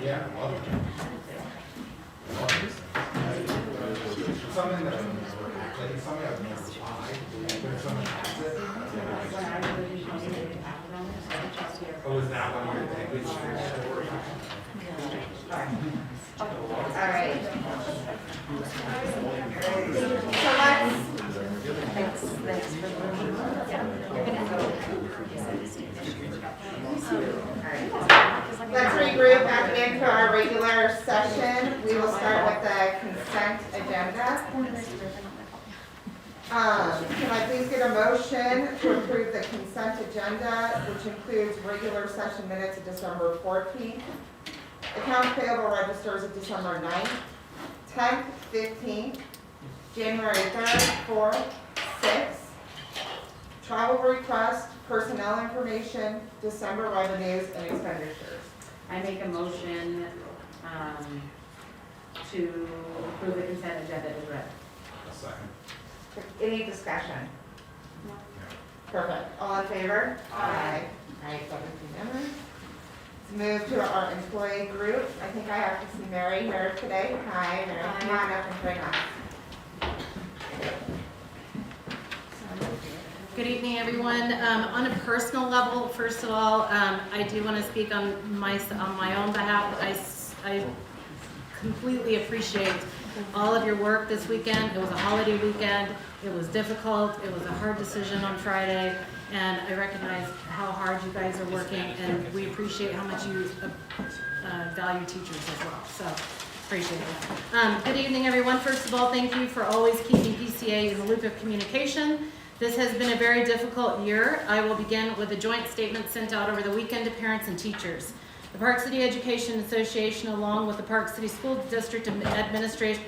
Yeah, I love it. Something that like something I've never tried, but someone has it. Oh, is that one of your things? All right. Let's regroup back into our regular session. We will start with the consent agenda. Can I please get a motion to approve the consent agenda, which includes regular session minutes of December 14th, accounts payable registers of December 9th, 10th, 15th, January 3rd, 4th, 6th, travel request, personnel information, December revenues, and expenditures. I make a motion to approve the consent agenda as read. A second. Any discussion? Perfect. All in favor? Aye. All right, 17 members. Let's move to our employee group. I think I have to see Mary here today. Hi, Mary. Come on up and join us. Good evening, everyone. On a personal level, first of all, I do want to speak on my own behalf. I completely appreciate all of your work this weekend. It was a holiday weekend. It was difficult. It was a hard decision on Friday, and I recognize how hard you guys are working, and we appreciate how much you value teachers as well. So appreciate it. Good evening, everyone. First of all, thank you for always keeping PCA in the loop of communication. This has been a very difficult year. I will begin with a joint statement sent out over the weekend to parents and teachers. The Park City Education Association, along with the Park City School District administrators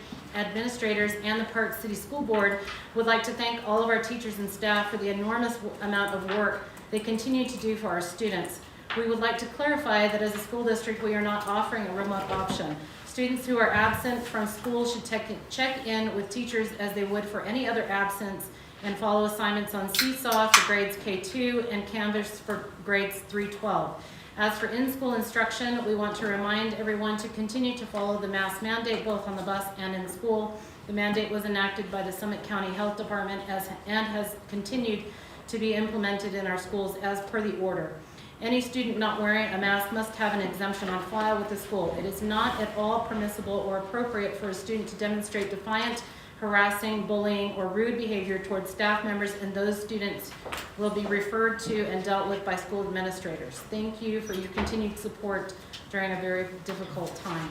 and the Park City School Board, would like to thank all of our teachers and staff for the enormous amount of work they continue to do for our students. We would like to clarify that as a school district, we are not offering a remote option. Students who are absent from school should check in with teachers as they would for any other absence, and follow assignments on Seesaw for grades K2 and Canvas for grades 3-12. As for in-school instruction, we want to remind everyone to continue to follow the mask mandate both on the bus and in school. The mandate was enacted by the Summit County Health Department and has continued to be implemented in our schools as per the order. Any student not wearing a mask must have an exemption on file with the school. It is not at all permissible or appropriate for a student to demonstrate defiant, harassing, bullying, or rude behavior towards staff members, and those students will be referred to and dealt with by school administrators. Thank you for your continued support during a very difficult time.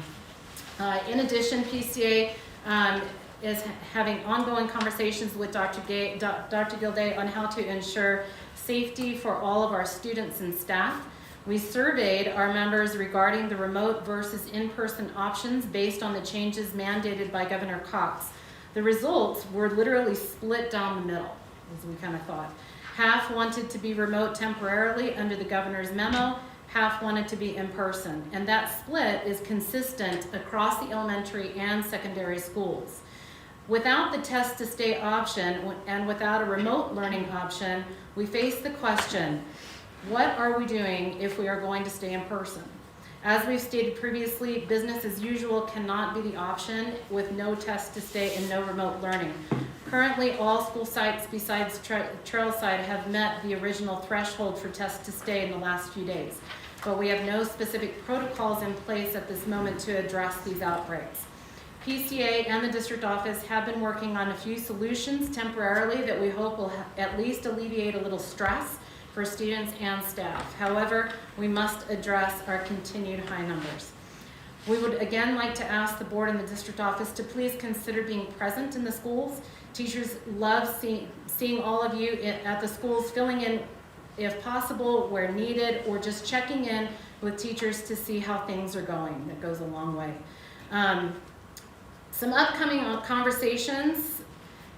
In addition, PCA is having ongoing conversations with Dr. Gilday on how to ensure safety for all of our students and staff. We surveyed our members regarding the remote versus in-person options based on the changes mandated by Governor Cox. The results were literally split down the middle, as we kind of thought. Half wanted to be remote temporarily under the governor's memo, half wanted to be in person. And that split is consistent across the elementary and secondary schools. Without the test to stay option and without a remote learning option, we face the question, what are we doing if we are going to stay in person? As we've stated previously, business as usual cannot be the option with no test to stay and no remote learning. Currently, all school sites besides Trailside have met the original threshold for test to stay in the last few days, but we have no specific protocols in place at this moment to address these outbreaks. PCA and the district office have been working on a few solutions temporarily that we hope will at least alleviate a little stress for students and staff. However, we must address our continued high numbers. We would again like to ask the board and the district office to please consider being present in the schools. Teachers love seeing all of you at the schools, filling in if possible where needed, or just checking in with teachers to see how things are going. That goes a long way. Some upcoming conversations.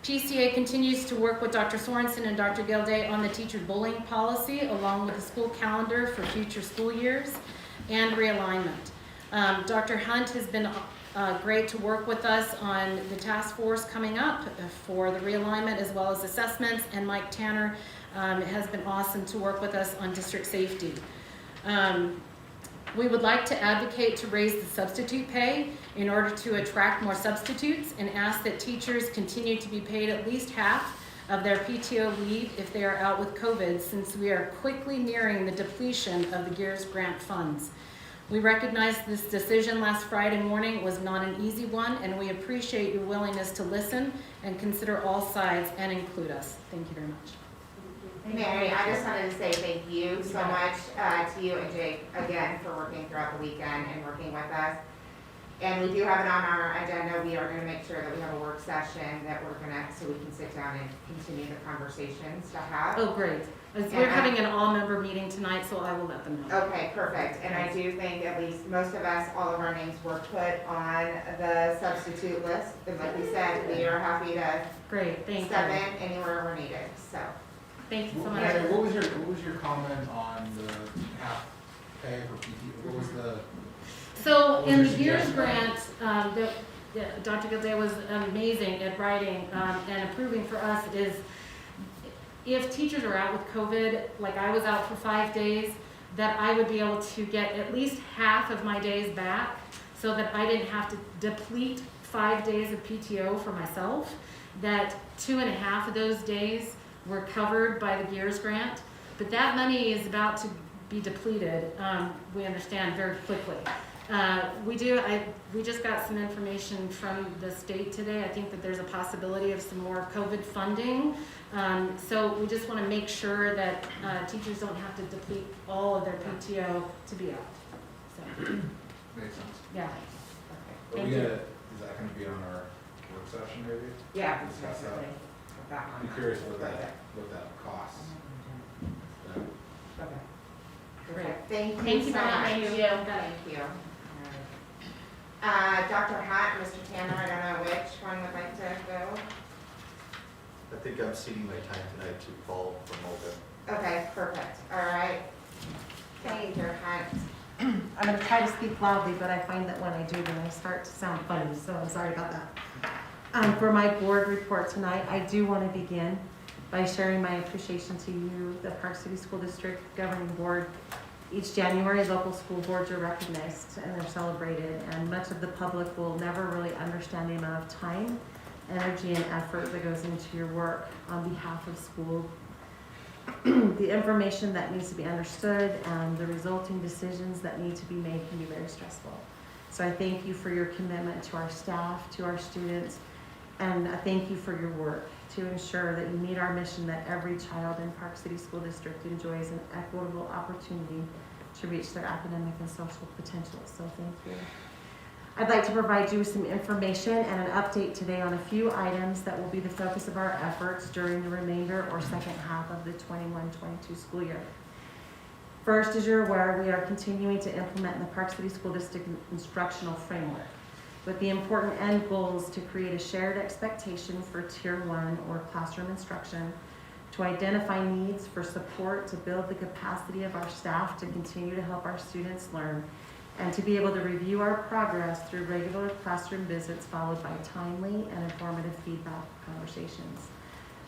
PCA continues to work with Dr. Sorensen and Dr. Gilday on the teacher bullying policy, along with the school calendar for future school years and realignment. Dr. Hunt has been great to work with us on the task force coming up for the realignment as well as assessments. And Mike Tanner has been awesome to work with us on district safety. We would like to advocate to raise the substitute pay in order to attract more substitutes and ask that teachers continue to be paid at least half of their PTO leave if they are out with COVID, since we are quickly nearing the depletion of the GEARS grant funds. We recognize this decision last Friday morning was not an easy one, and we appreciate your willingness to listen and consider all sides and include us. Thank you very much. Mary, I just wanted to say thank you so much to you and Jake again for working throughout the weekend and working with us. And we do have it on our agenda. We are going to make sure that we have a work session that we're going to, so we can sit down and continue the conversations to have. Oh, great. We're having an all-member meeting tonight, so I will let them know. Okay, perfect. And I do think at least most of us, all of our names were put on the substitute list. And like we said, we are happy to Great, thank step you. in anywhere we're needed, so. Thank you so much. Mary, what was your comment on the half pay for PT? What was the? So What in was the your GEARS suggestion? grant, Dr. Gilday was amazing at writing and approving for us is if teachers are out with COVID, like I was out for 5 days, that I would be able to get at least half of my days back so that I didn't have to deplete 5 days of PTO for myself, that 2.5 of those days were covered by the GEARS grant, but that money is about to be depleted, we understand, very quickly. We just got some information from the state today. I think that there's a possibility of some more COVID funding. So we just want to make sure that teachers don't have to deplete all of their PTO to be out. So, Makes sense. yeah. Are Thank we you. gonna, is that gonna be on our work session maybe? Yeah, Discuss that. definitely. Put that on. I'm curious what that costs. Yeah. Okay. Perfect. Thank Thank you you so very much. much. Thank you. Thank you. Dr. Hunt, Mr. Tanner, I don't know which one would like to go. I think I'm ceding my time tonight to Paul from Mocha. Okay, perfect. All right. Thank you, Hunt. I'm going to try to speak loudly, but I find that when I do, then I start to sound funny, so I'm sorry about that. For my board report tonight, I do want to begin by sharing my appreciation to you, the Park City School District Governing Board. Each January, local school boards are recognized and they're celebrated, and much of the public will never really understand the amount of time, energy, and effort that goes into your work on behalf of school. The information that needs to be understood and the resulting decisions that need to be made can be very stressful. So I thank you for your commitment to our staff, to our students, and I thank you for your work to ensure that you meet our mission that every child in Park City School District enjoys an equitable opportunity to reach their academic and social potential. So thank you. I'd like to provide you with some information and an update today on a few items that will be the focus of our efforts during the remainder or second half of the 21-22 school year. First, as you're aware, we are continuing to implement the Park City School District instructional framework with the important end goals to create a shared expectation for Tier 1 or classroom instruction, to identify needs for support to build the capacity of our staff to continue to help our students learn, and to be able to review our progress through regular classroom visits followed by timely and informative feedback conversations.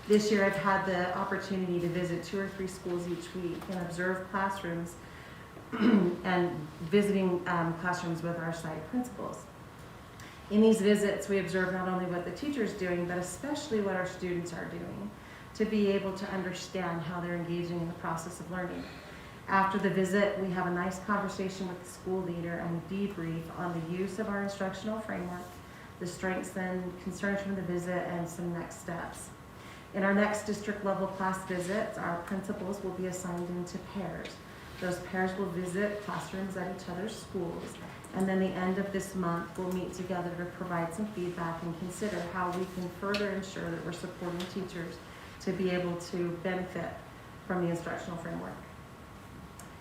This year I've had the opportunity to visit 2 or 3 schools each week and observe classrooms and visiting classrooms with our site principals. In these visits, we observe not only what the teacher's doing, but especially what our students are doing to be able to understand how they're engaging in the process of learning. After the visit, we have a nice conversation with the school leader and we debrief on the use of our instructional framework, the strengths and concerns from the visit, and some next steps. In our next district level class visits, our principals will be assigned into pairs. Those pairs will visit classrooms at each other's schools, and then the end of this month we'll meet together to provide some feedback and consider how we can further ensure that we're supporting teachers to be able to benefit from the instructional framework.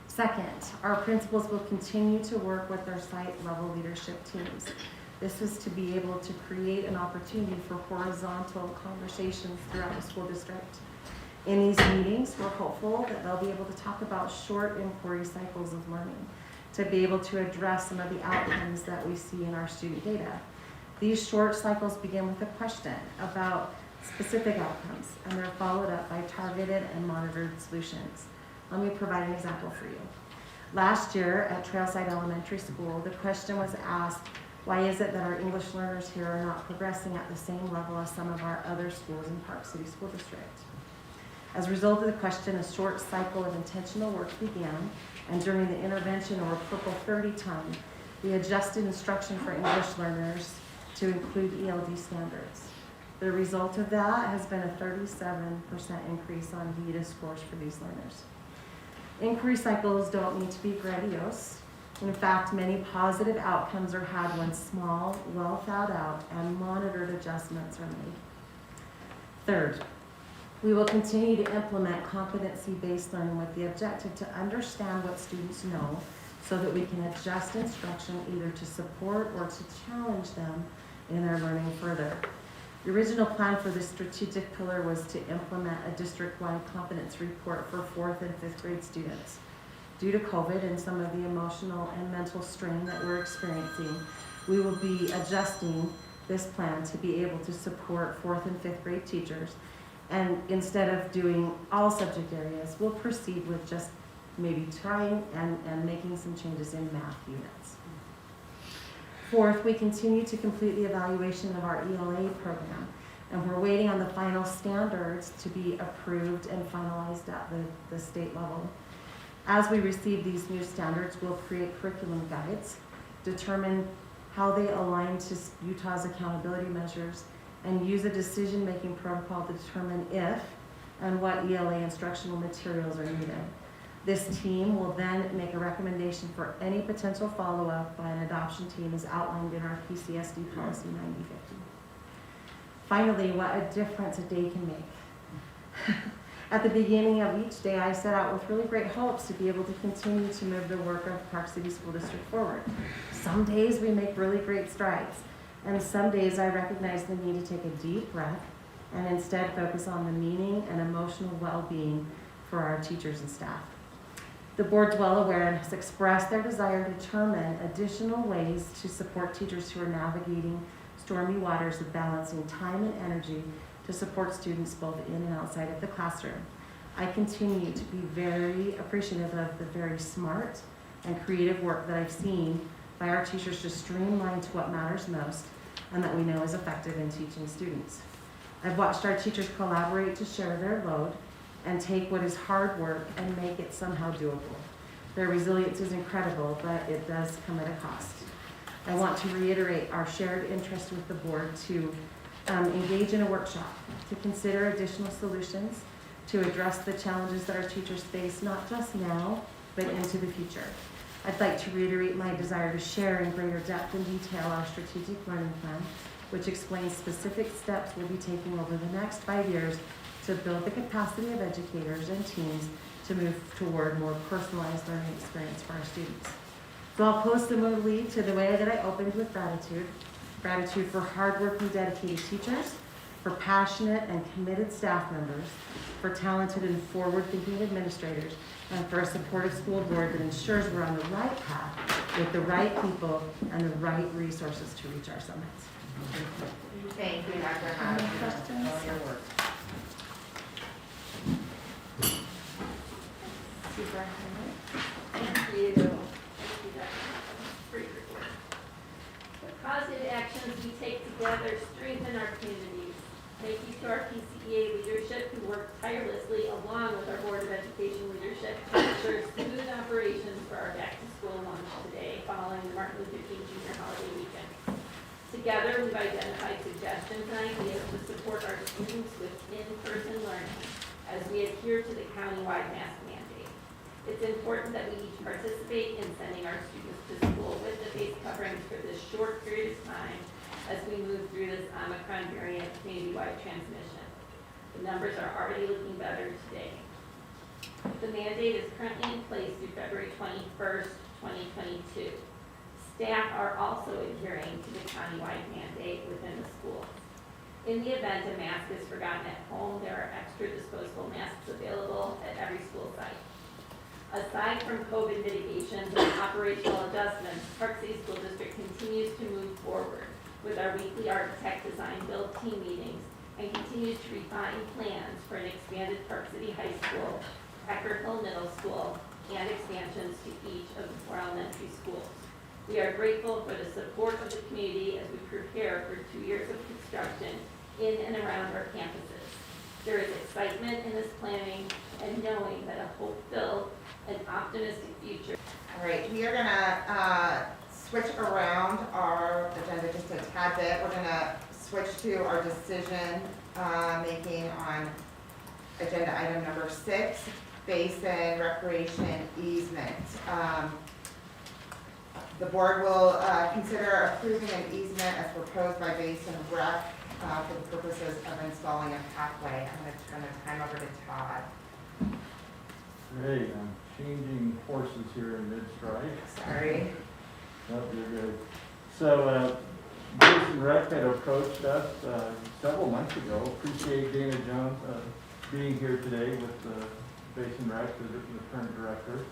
Second, our principals will continue to work with their site level leadership teams. This is to be able to create an opportunity for horizontal conversations throughout the school district. In these meetings, we're hopeful that they'll be able to talk about short inquiry cycles of learning to be able to address some of the outcomes that we see in our student data. These short cycles begin with a question about specific outcomes, and they're followed up by targeted and monitored solutions. Let me provide an example for you. Last year at Trailside Elementary School, the question was asked, why is it that our English learners here are not progressing at the same level as some of our other schools in Park City School District? As a result of the question, a short cycle of intentional work began, and during the intervention or Purple 30 time, we adjusted instruction for English learners to include ELD standards. The result of that has been a 37% increase on VITA scores for these learners. Inquiry cycles don't need to be grandiose. In fact, many positive outcomes are had when small, well thought out, and monitored adjustments are made. Third, we will continue to implement competency-based learning with the objective to understand what students know so that we can adjust instruction either to support or to challenge them in their learning further. The original plan for this strategic pillar was to implement a district-wide competence report for 4th and 5th grade students. Due to COVID and some of the emotional and mental strain that we're experiencing, we will be adjusting this plan to be able to support 4th and 5th grade teachers. And instead of doing all subject areas, we'll proceed with just maybe trying and making some changes in math units. Fourth, we continue to complete the evaluation of our ELA program, and we're waiting on the final standards to be approved and finalized at the state level. As we receive these new standards, we'll create curriculum guides, determine how they align to Utah's accountability measures, and use a decision-making protocol to determine if and what ELA instructional materials are needed. This team will then make a recommendation for any potential follow-up by an adoption team as outlined in our PCSD policy 9050. Finally, what a difference a day can make. At the beginning of each day, I set out with really great hopes to be able to continue to move the work of Park City School District forward. Some days we make really great strides, and some days I recognize the need to take a deep breath and instead focus on the meaning and emotional well-being for our teachers and staff. The board's well aware and has expressed their desire to determine additional ways to support teachers who are navigating stormy waters of balancing time and energy to support students both in and outside of the classroom. I continue to be very appreciative of the very smart and creative work that I've seen by our teachers to streamline to what matters most and that we know is effective in teaching students. I've watched our teachers collaborate to share their load and take what is hard work and make it somehow doable. Their resilience is incredible, but it does come at a cost. I want to reiterate our shared interest with the board to engage in a workshop to consider additional solutions to address the challenges that our teachers face, not just now, but into the future. I'd like to reiterate my desire to share in greater depth and detail our strategic learning plan, which explains specific steps we'll be taking over the next 5 years to build the capacity of educators and teams to move toward more personalized learning experience for our students. So I'll close similarly to the way that I opened with gratitude. Gratitude for hardworking, dedicated teachers, for passionate and committed staff members, for talented and forward-thinking administrators, and for a supportive school board that ensures we're on the right path with the right people and the right resources to reach our summits. Thank you, Dr. Hodge. Any questions? All your work. Superintendent? Thank you. Great report. The positive actions we take together strengthen our communities. Thank you to our PCEA leadership who worked tirelessly along with our Board of Education leadership to ensure smooth operations for our back-to-school lunch today following the Martin Luther King Jr. holiday weekend. Together, we've identified suggestions and ideas to support our students with in-person learning as we adhere to the countywide mask mandate. It's important that we each participate in sending our students to school with the face coverings for this short period of time as we move through this Omicron variant community-wide transmission. The numbers are already looking better today. The mandate is currently in place through February 21st, 2022. Staff are also adhering to the countywide mandate within the schools. In the event a mask is forgotten at home, there are extra disposable masks available at every school site. Aside from COVID mitigations and operational adjustments, Park City School District continues to move forward with our weekly architect design build team meetings and continues to refine plans for an expanded Park City High School, Ecker Hill Middle School, and expansions to each of the 4 elementary schools. We are grateful for the support of the community as we prepare for 2 years of construction in and around our campuses. There is excitement in this planning and knowing that a hope-filled and optimistic future. All right, we are gonna switch around our agenda just a tad bit. We're gonna switch to our decision making on agenda item number 6, Basin Recreation Easement. The board will consider approving an easement as proposed by Basin Rec for the purposes of installing a pathway. I'm gonna turn the time over to Todd. Great, I'm changing horses here in mid-stride. Sorry. Nope, you're good. So, Basin Rec had approached us several months ago. Appreciate Dana Jones being here today with Basin Rec, the current director.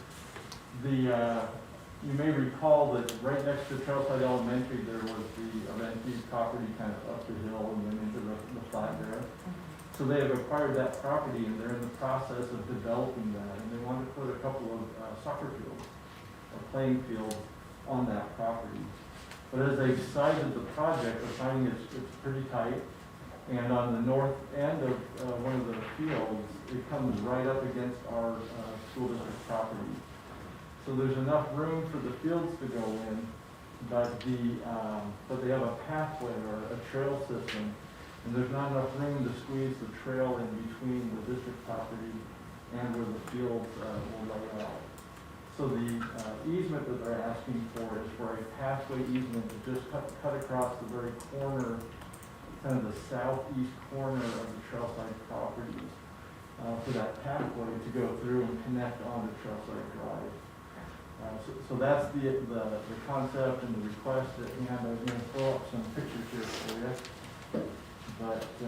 You may recall that right next to Trailside Elementary, there was the Aventi property kind of up the hill and then into the flat there. So they have acquired that property and they're in the process of developing that. And they want to put a couple of soccer fields or playing fields on that property. But as they sized the project, the finding it's pretty tight. And on the north end of one of the fields, it comes right up against our school district property. So there's enough room for the fields to go in, but they have a pathway or a trail system, and there's not enough room to squeeze the trail in between the district property and where the fields will lay out. So the easement that they're asking for is for a pathway easement to just cut across the very corner, kind of the southeast corner of the trailside property, for that pathway to go through and connect onto Trailside Drive. So that's the concept and the request that we have. I was going to throw up some pictures here for you, but I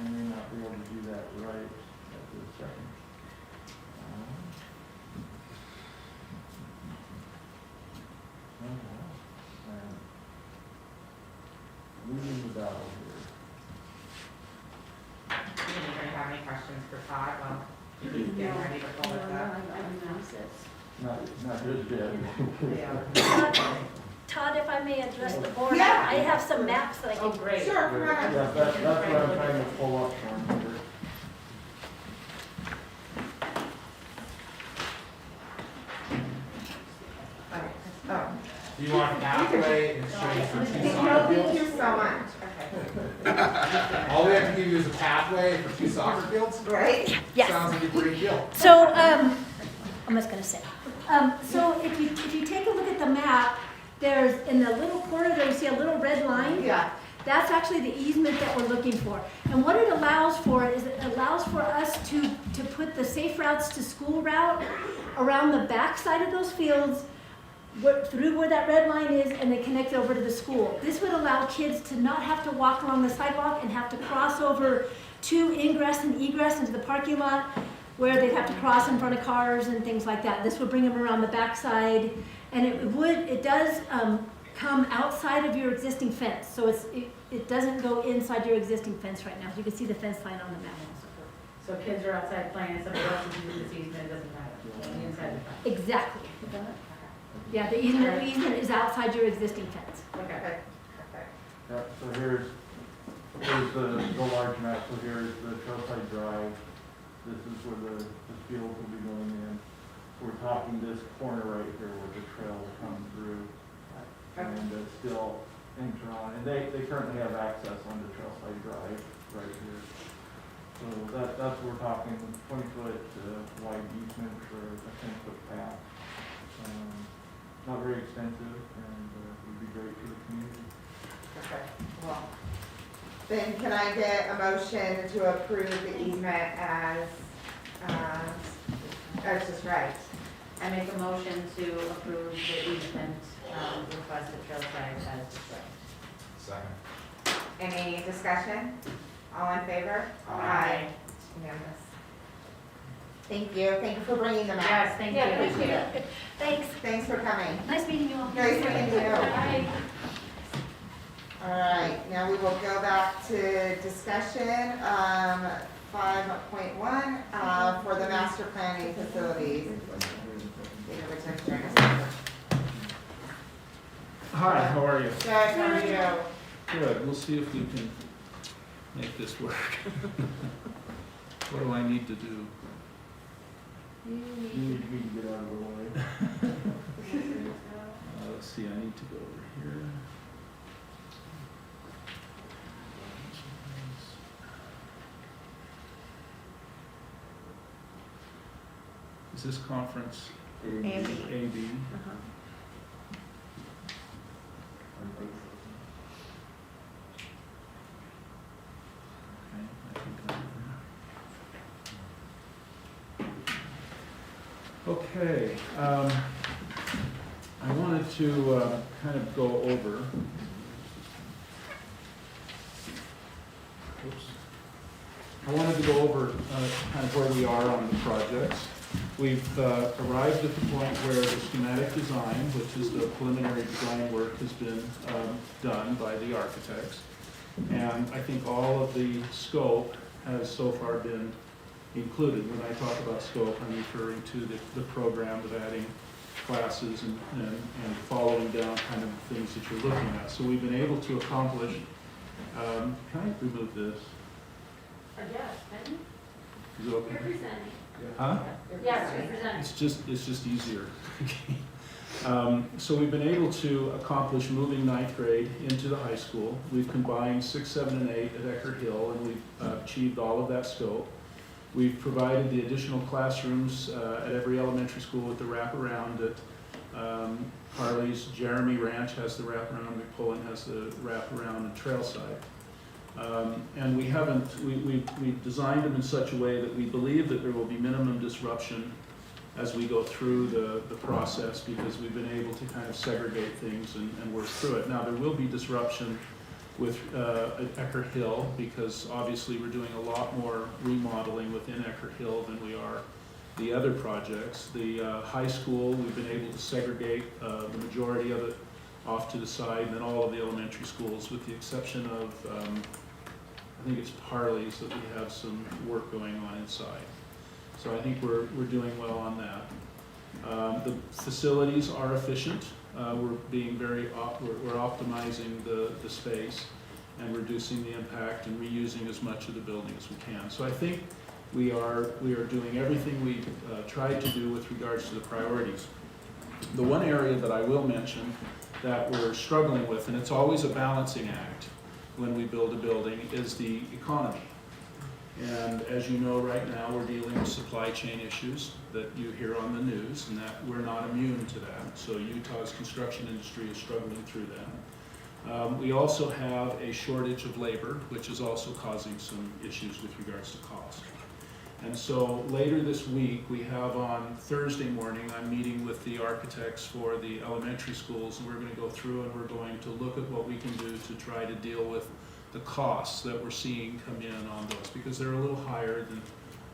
may not be able to do that right at this second. Losing the battle here. Do you have any questions for Todd while he's getting ready to pull this up? Not just yet. Todd, if I may address the board, Yeah. I have some maps that I Oh, can. great. Sure, come on. Yeah, that's what I'm trying to pull up from here. Oh. Do you want a pathway in exchange for 2 Thank soccer you fields? so much. Okay. All we have to give you is a pathway for 2 soccer fields? Right? Yes. Sounds like a great deal. So, I'm just gonna say, so if you take a look at the map, there's, in the little corner there, you see a little red line? Yeah. That's actually the easement that we're looking for. And what it allows for is it allows for us to put the safe routes to school route around the back side of those fields, through where that red line is, and they connect over to the school. This would allow kids to not have to walk along the sidewalk and have to cross over to ingress and egress into the parking lot, where they'd have to cross in front of cars and things like that. This would bring them around the backside, and it does come outside of your existing fence. So it doesn't go inside your existing fence right now. You can see the fence line on the map. So kids are outside playing, somebody else is using this easement, it doesn't matter, only inside the fence. Exactly. Yeah, the easement is outside your existing fence. Okay. Perfect. Yeah, so here's the large map. So here's the Trailside Drive. This is where the field will be going in. We're talking this corner right here where the trail will come through. And still enter on. And they currently have access on the Trailside Drive right here. So that's what we're talking, 20-foot wide easement for a 10-foot path. Not very extensive, and would be great for the community. Okay. Well, then can I get a motion to approve the easement as described? I make a motion to approve the easement request at Trailside as described. Second. Any discussion? All in favor? Aye. Unanimous. Thank you for bringing them out. Yes, thank you. Appreciate it. Thanks. Thanks for coming. Nice meeting you all. Nice meeting you. Bye. All right, now we will go back to discussion, 5.1, for the master planning facilities. David, return to join us. Hi, how are you? Good, how are you? Good, we'll see if we can make this work. What do I need to do? You need me to get out of the way. Let's see, I need to go over here. Is this conference AB. AB? Okay, I think I'm okay. I wanted to kind of go over. Oops. I wanted to go over kind of where we are on the projects. We've arrived at the point where the schematic design, which is the preliminary design work, has been done by the architects. And I think all of the scope has so far been included. When I talk about scope, I'm referring to the program of adding classes and following down kind of the things that you're looking at. So we've been able to accomplish, can I remove this? Yes, can you? Is it okay? Representing. Huh? Yes, representing. It's just easier. So we've been able to accomplish moving 9th grade into the high school. We've combined 6, 7, and 8 at Eckerd Hill, and we've achieved all of that scope. We've provided the additional classrooms at every elementary school with the wraparound at Harley's. Jeremy Ranch has the wraparound, McPullen has the wraparound, and Trailside. And we've designed them in such a way that we believe that there will be minimum disruption as we go through the process, because we've been able to kind of segregate things and work through it. Now, there will be disruption with at Eckerd Hill, because obviously we're doing a lot more remodeling within Eckerd Hill than we are the other projects. The high school, we've been able to segregate the majority of it off to the side, and then all of the elementary schools, with the exception of, I think it's Parley's that we have some work going on inside. So I think we're doing well on that. The facilities are efficient. We're being we're optimizing the space and reducing the impact and reusing as much of the building as we can. So I think we are doing everything we tried to do with regards to the priorities. The one area that I will mention that we're struggling with, and it's always a balancing act when we build a building, is the economy. And as you know, right now, we're dealing with supply chain issues that you hear on the news, and that we're not immune to that. So Utah's construction industry is struggling through that. We also have a shortage of labor, which is also causing some issues with regards to cost. And so later this week, we have on Thursday morning, I'm meeting with the architects for the elementary schools, and we're going to go through and we're going to look at what we can do to try to deal with the costs that we're seeing come in on those, because they're a little higher than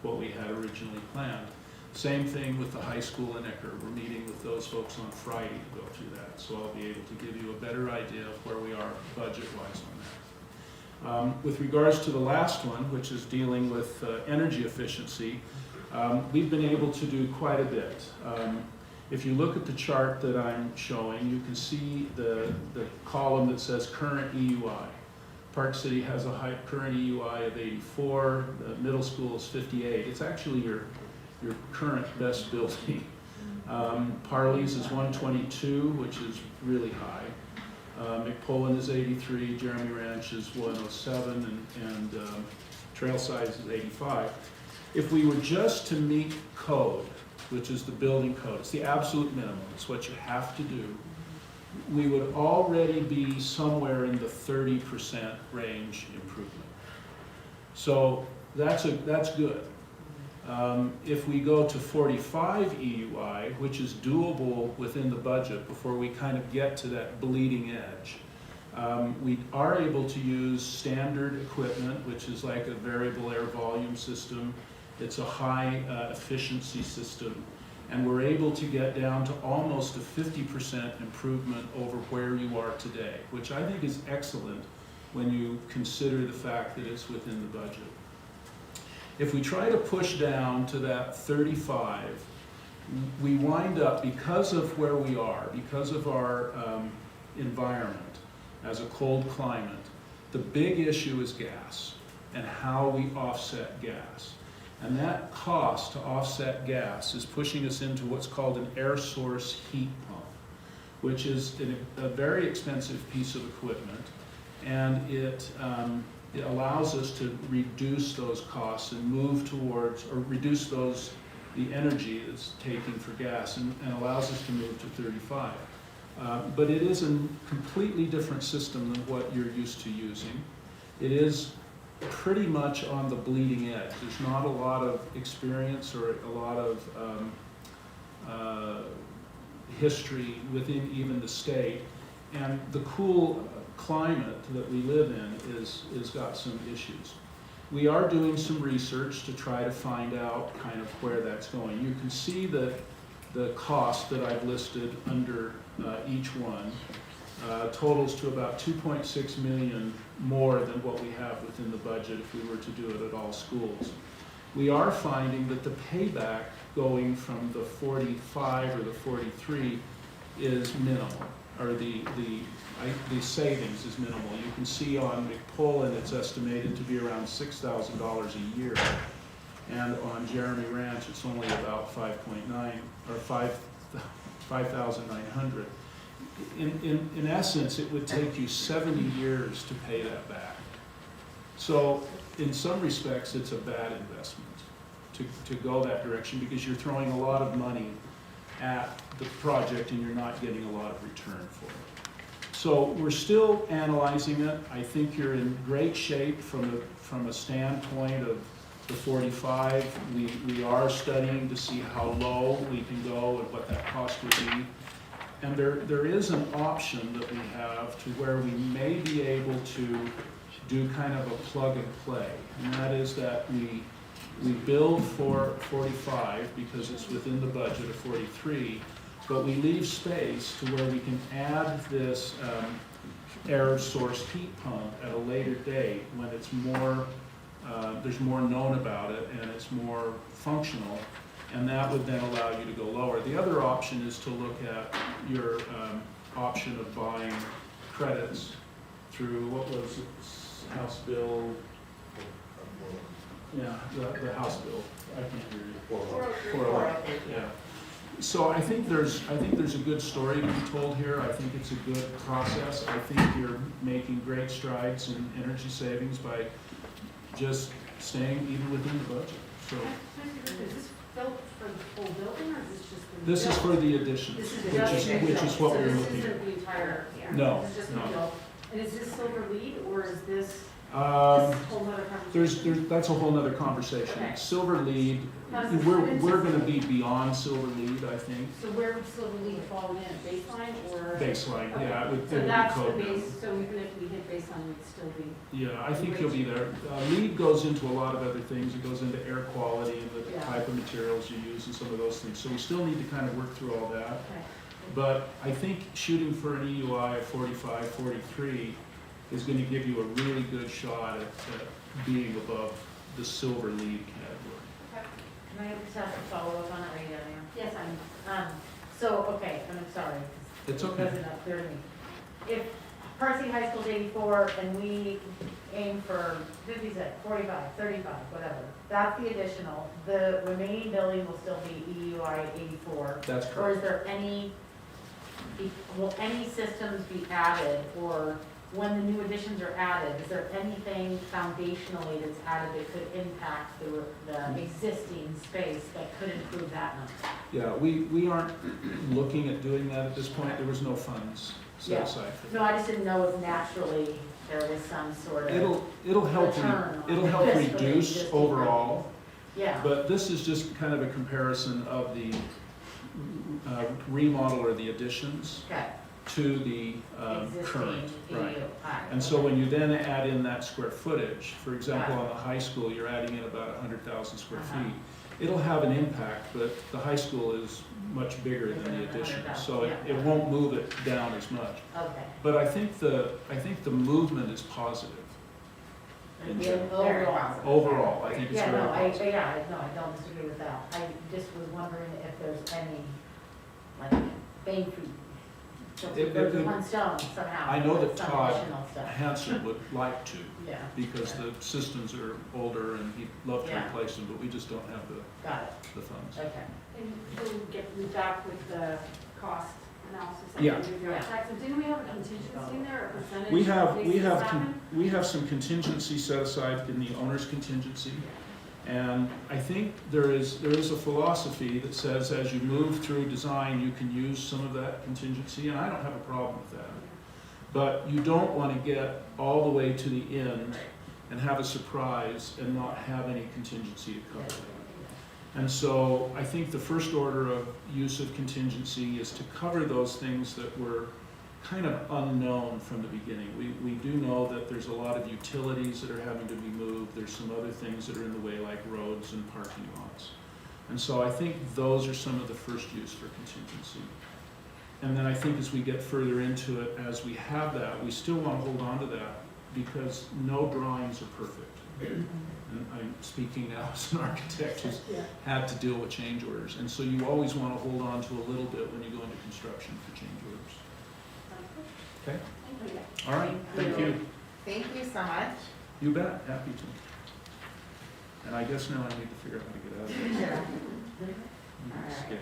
what we had originally planned. Same thing with the high school in Eckerd. We're meeting with those folks on Friday to go through that, so I'll be able to give you a better idea of where we are budget-wise on that. With regards to the last one, which is dealing with energy efficiency, we've been able to do quite a bit. If you look at the chart that I'm showing, you can see the column that says current EUI. Park City has a current EUI of 84, the middle school is 58. It's actually your current best building. Parley's is 122, which is really high. McPullen is 83, Jeremy Ranch is 107, and Trailside is 85. If we were just to meet code, which is the building code, it's the absolute minimum, it's what you have to do, we would already be somewhere in the 30% range improvement. So that's good. If we go to 45 EUI, which is doable within the budget before we kind of get to that bleeding edge, we are able to use standard equipment, which is like a variable air volume system, It's a high efficiency system, and we're able to get down to almost a 50% improvement over where you are today, which I think is excellent when you consider the fact that it's within the budget. If we try to push down to that 35, we wind up, because of where we are, because of our environment as a cold climate, the big issue is gas and how we offset gas. And that cost to offset gas is pushing us into what's called an air source heat pump, which is a very expensive piece of equipment, and it allows us to reduce those costs and move towards, or reduce the energy that's taking for gas, and allows us to move to 35. But it is a completely different system than what you're used to using. It is pretty much on the bleeding edge. There's not a lot of experience or a lot of history within even the state, and the cool climate that we live in is got some issues. We are doing some research to try to find out kind of where that's going. You can see that the cost that I've listed under each one totals to about 2.6 million more than what we have within the budget if we were to do it at all schools. We are finding that the payback going from the 45 or the 43 is minimal, or the savings is minimal. You can see on McPullen it's estimated to be around $6,000 a year, and on Jeremy Ranch it's only about 5.9 or 5,900. In essence, it would take you 70 years to pay that back. So in some respects, it's a bad investment to go that direction, because you're throwing a lot of money at the project and you're not getting a lot of return for it. So we're still analyzing it. I think you're in great shape from a standpoint of the 45. We are studying to see how low we can go and what that cost would be. And there is an option that we have to where we may be able to do kind of a plug and play. And that is that we build for 45 because it's within the budget of 43, but we leave space to where we can add this air source heat pump at a later date when it's more, there's more known about it and it's more functional. And that would then allow you to go lower. The other option is to look at your option of buying credits through, what was it, House Bill? Yeah, the House Bill. I can't hear you. 408. Yeah. So I think there's a good story to be told here. I think it's a good process. I think you're making great strides in energy savings by just staying even within the budget. So. Built for the whole building, or is this just for the This is for the additions, which is what we're looking at. So this isn't the entire, No, this is just the no. build. And is this silver lead, or is this Um, a whole nother conversation? that's a whole nother conversation. Okay. Silver lead, How does this we're fit into- gonna be beyond silver lead, I think. So where would silver lead fall in, baseline or? Baseline, Okay. yeah, it would So be that's the code. base, so even if we hit baseline, we'd still be, Yeah, I think you'll be there. Lead goes into a lot of other things. It goes into air quality and the Yeah. type of materials you use and some of those things. So we still need to kind of work through all that. okay. But I think shooting for an EUI of 45, 43 is going to give you a really good shot at being above the silver lead category. Can I just have a follow-up on it, or are you done there? Yes, so, okay, I'm sorry. It's It okay. wasn't up clear to me. If Parsi High School's 84 and we aim for 56, 45, 35, whatever, that's the additional. The remaining building will still be EUI 84. That's Or correct. is there will any systems be added, or when the new additions are added, is there anything foundationally that's added that could impact the existing space that could improve that number? Yeah, we aren't looking at doing that at this point. There was no funds set Yeah. aside for that. No, I just didn't know if naturally there was some sort of, It'll help return on it'll help this for the reduce existing overall, yeah, but this is just kind of a comparison of the remodel or the additions. okay. to the Existing current, right. ADU. And so when you then add in that square footage, for example, on the high school, you're adding in about 100,000 square feet. It'll have an impact, but the high school is much bigger than the addition, so it won't move it down as much. Okay. But I think the movement is positive. In general. Very Overall. positive. Overall, I think it's Yeah, very no, positive. I don't disagree with that. I just was wondering if there's any, like, bang for, one stone somehow. I know that some Todd additional stuff. Hanson would like to, Yeah. because the systems are older and he'd love to Yeah. replace them, but we just don't have Got it, the funds. okay. And you'll get me back with the cost analysis. Yeah. So didn't we have a contingency in there, or percentage? We in case this happened? have some contingency set aside in the owner's contingency. And I think there is a philosophy that says as you move through design, you can use some of that contingency, and I don't have a problem with that. But you don't want to get all the way to the end and have a surprise and not have any contingency to cover that. And so I think the first order of use of contingency is to cover those things that were kind of unknown from the beginning. We do know that there's a lot of utilities that are having to be moved. There's some other things that are in the way, like roads and parking lots. And so I think those are some of the first use for contingency. And then I think as we get further into it, as we have that, we still want to hold on to that because no drawings are perfect. And I'm speaking now as an architect who's had to deal with change orders. And so you always want to hold on to a little bit when you go into construction for change orders. Okay? All right, thank you. Thank you so much. You bet, happy to. And I guess now I need to figure out how to get out of this. Yeah. Escape.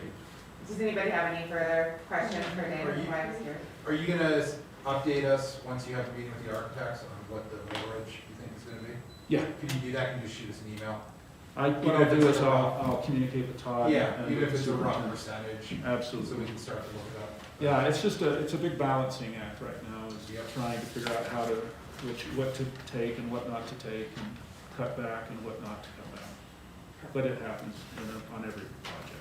Does anybody have any further questions for David Are you- while he's here? Are you gonna update us once you have a meeting with the architects on what the overage you think is gonna be? Yeah, Can you do that? Can you just shoot us an email? what I'll do is I'll communicate with Todd. Yeah, and even if it's a rough superintendent. percentage, so Absolutely. we can start to look it up. Yeah, it's just it's a big balancing act right now, is Yep. trying to figure out what to take and what not to take, and cut back and what not to cut back. But it happens on every project.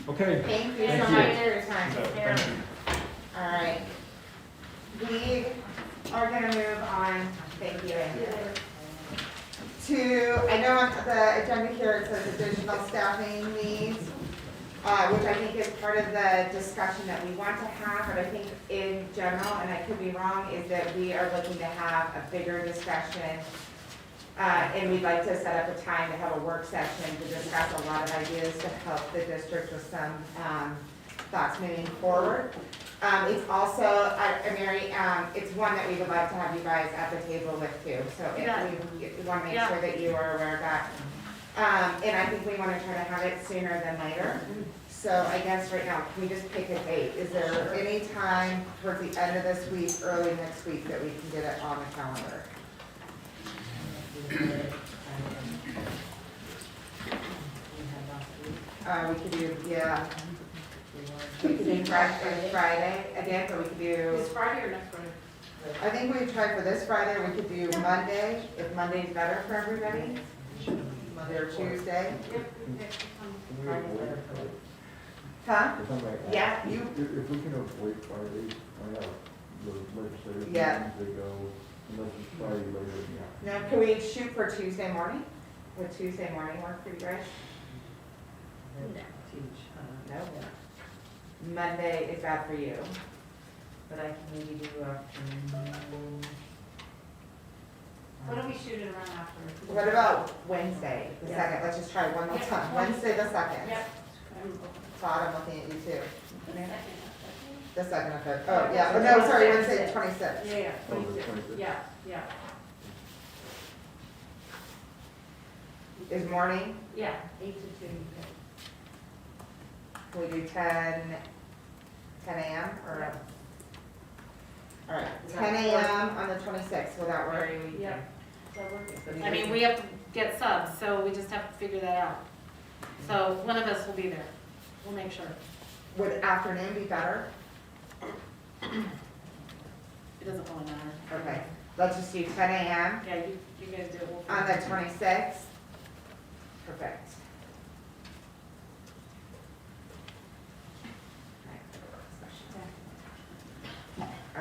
Okay. Thank you Thank so you. much for your time. Thank you. All right. We are gonna move on, thank you, Andy. I know on the agenda here it says additional staffing needs, which I think is part of the discussion that we want to have, but I think in general, and I could be wrong, is that we are looking to have a bigger discussion. And we'd like to set up a time to have a work session to discuss a lot of ideas to help the district with some thoughts moving forward. It's also, Mary, it's one that we would like to have you guys at the table with too. So if we want to make sure that you are aware of that. And I think we want to try to have it sooner than later. So I guess right now, can we just pick a date? Is there any time towards the end of this week, early next week, that we can get it on the calendar? We could do, yeah. We could do Friday again, or we could do, This Friday or next Friday? I think we tried for this Friday, we could do Monday, if Monday's better for everybody. Monday or Tuesday. Huh? Yeah, you, If we can avoid Fridays, I have the legislative Yeah. meetings, they go, unless it's Friday later in the afternoon. no, can we shoot for Tuesday morning? Would Tuesday morning work for you guys? No. Monday is bad for you. But I can maybe do afternoon. Why don't we shoot it around after? What about Wednesday, the Yeah. second? Let's just try one more Yeah. time. Wednesday, the second. Yep. Todd, I'm looking at you too. Second. The second or third. Oh, yeah, oh, no, sorry, Wednesday, the 26th. Yeah, Oh, the 26. 26th. Yeah. Is morning, Yeah, 8 to 2. can we do 10 a.m. or? All right, 10 a.m. on the 26th, will that work? Yeah. Does that work? I mean, we have to get subs, so we just have to figure that out. So one of us will be there. We'll make sure. Would afternoon be better? It doesn't really matter. Okay, let's just do 10 a.m. Yeah, you guys do it. We'll on the figure it out. 26th. Perfect.